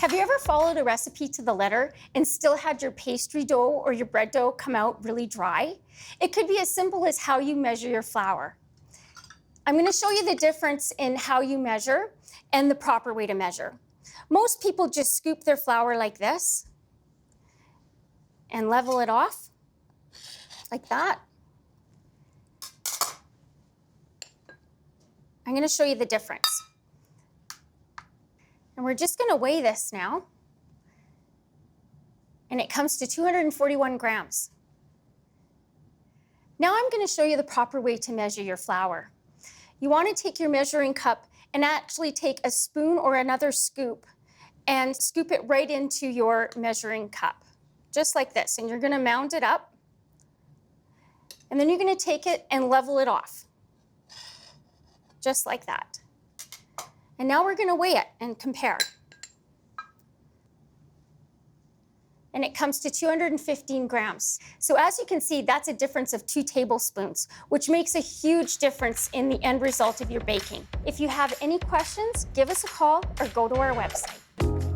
Have you ever followed a recipe to the letter and still had your pastry dough or your bread dough come out really dry? It could be as simple as how you measure your flour. I'm going to show you the difference in how you measure and the proper way to measure. Most people just scoop their flour like this and level it off like that. I'm going to show you the difference. And we're just going to weigh this now. And it comes to 241 grams. Now I'm going to show you the proper way to measure your flour. You want to take your measuring cup and actually take a spoon or another scoop and scoop it right into your measuring cup, just like this. And you're going to mound it up. And then you're going to take it and level it off, just like that. And now we're going to weigh it and compare. And it comes to 215 grams. So as you can see, that's a difference of 2 tablespoons, which makes a huge difference in the end result of your baking. If you have any questions, give us a call or go to our website.